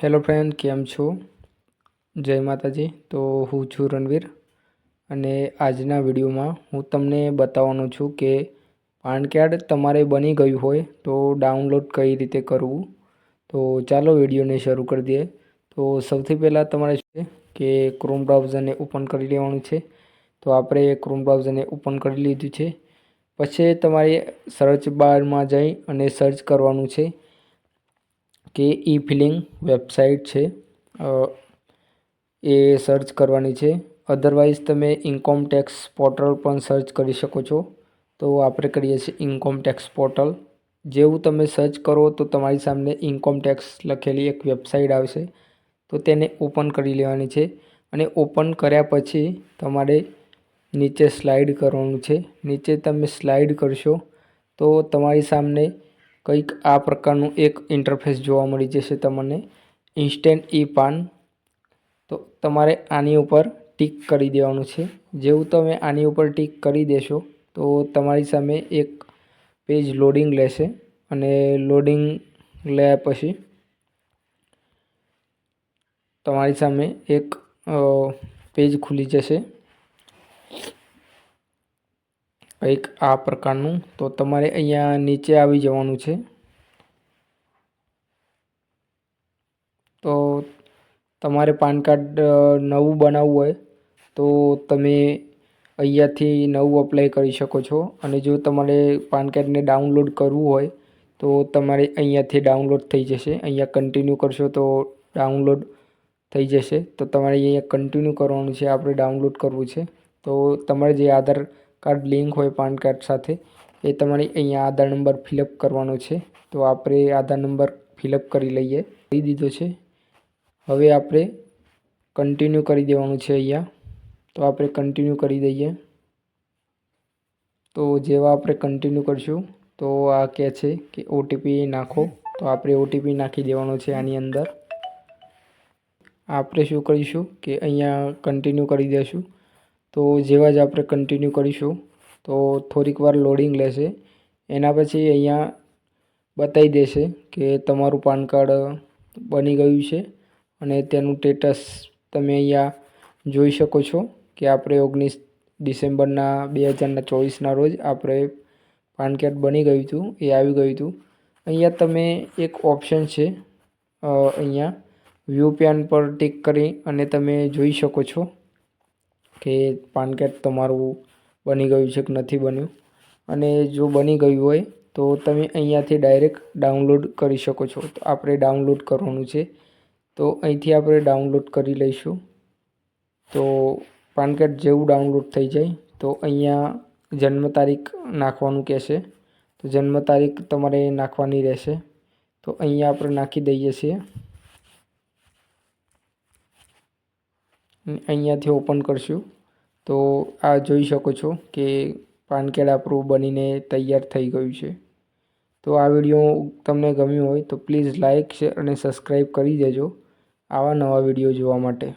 Hello friend, કેમ છો? જય માતાજી. તો હું છું રણવીર અને આજના વિડીયોમાં હું તમને બતાવવાનો છું કે પાન કાર્ડ તમારે બની ગયું હોય તો ડાઉનલોડ કઈ રીતે કરવું. તો ચાલો વિડીયોને શરૂ કરી દઈએ. તો સૌથી પહેલાં તમારે છે કે ક્રોમ બ્રાઉઝરને ઓપન કરી લેવાનું છે. તો આપણે ક્રોમ બ્રાઉઝરને ઓપન કરી લીધું છે. પછી તમારે સર્ચ બારમાં જઈ અને સર્ચ કરવાનું છે કે ઈ ફિલિંગ વેબસાઇટ છે એ સર્ચ કરવાની છે. અધરવાઇઝ તમે ઇન્કમ ટેક્સ પોર્ટલ પણ સર્ચ કરી શકો છો. તો આપણે કરીએ છીએ ઇન્કમ ટેક્સ પોર્ટલ. જેવું તમે સર્ચ કરો તો તમારી સામે ઇન્કમ ટેક્સ લખેલી એક વેબસાઇટ આવશે. તો તેને ઓપન કરી લેવાની છે અને ઓપન કર્યા પછી તમારે નીચે સ્લાઇડ કરવાનું છે. નીચે તમે સ્લાઇડ કરશો તો તમારી સામે કંઈક આ પ્રકારનું એક ઇન્ટરફેસ જોવા મળી જશે તમને. ઇન્સ્ટન્ટ ઈ પાન. તો તમારે આની ઉપર ટિક કરી દેવાનું છે. જેવું તમે આની ઉપર ટિક કરી દેશો તો તમારી સામે એક પેજ લોડિંગ લેશે અને લોડિંગ લેયા પછી તમારી સામે એક પેજ ખુલી જશે કંઈક આ પ્રકારનું. તો તમારે અહીંયા નીચે આવી જવાનું છે. તો તમારે પાન કાર્ડ નવું બનાવવું હોય તો તમે અહીંયાથી નવું અપ્લાય કરી શકો છો. અને જો તમારે પાન કાર્ડને ડાઉનલોડ કરવું હોય તો તમારે અહીંયાથી ડાઉનલોડ થઈ જશે. અહીંયા કન્ટિન્યુ કરશો તો ડાઉનલોડ થઈ જશે. તો તમારે અહીંયા કન્ટિન્યુ કરવાનું છે. આપણે ડાઉનલોડ કરવું છે. તો તમારે જે આધાર કાર્ડ લિંક હોય પાન કાર્ડ સાથે એ તમારે અહીંયા આધાર નંબર ફિલઅપ કરવાનો છે. તો આપણે આધાર નંબર ફિલઅપ કરી લઈએ. કરી દીધો છે. હવે આપણે કન્ટિન્યુ કરી દેવાનું છે અહીંયા. તો આપણે કન્ટિન્યુ કરી દઈએ. તો જેવા આપણે કન્ટિન્યુ કરશું તો આ કહે છે કે ઓટીપી નાખો. તો આપણે ઓટીપી નાખી દેવાનો છે આની અંદર. આપણે શું કરીશું કે અહીંયા કન્ટિન્યુ કરી દઈશું. તો જેવા જ આપણે કન્ટિન્યુ કરીશું તો થોડીક વાર લોડિંગ લેશે. એના પછી અહીંયા બતાવી દેશે કે તમારું પાન કાર્ડ બની ગયું છે અને તેનું સ્ટેટસ તમે અહીંયા જોઈ શકો છો કે આપણે 19 ડિસેમ્બરના 2024ના રોજ આપણે પાન કાર્ડ બની ગયું હતું, એ આવી ગયું હતું. અહીંયા તમે એક ઓપ્શન છે અહીંયા વ્યૂ પેન પર ટિક કરી અને તમે જોઈ શકો છો કે પાન કાર્ડ તમારું બની ગયું છે કે નથી બન્યું. અને જો બની ગયું હોય તો તમે અહીંયાથી ડાયરેક્ટ ડાઉનલોડ કરી શકો છો. તો આપણે ડાઉનલોડ કરવાનું છે. તો અહીંથી આપણે ડાઉનલોડ કરી લઈશું. તો પાન કાર્ડ જેવું ડાઉનલોડ થઈ જાય તો અહીંયા જન્મ તારીખ નાખવાનું કહેશે. તો જન્મ તારીખ તમારે નાખવાની રહેશે. તો અહીંયા આપણે નાખી દઈએ છીએ. અહીંયાથી ઓપન કરશું તો આ જોઈ શકો છો કે પાન કાર્ડ આપણું બનીને તૈયાર થઈ ગયું છે. તો આ વિડીયો તમને ગમ્યો હોય તો પ્લીઝ લાઇક, શેર અને સબસ્ક્રાઈબ કરી દેજો આવા નવા વિડીયો જોવા માટે.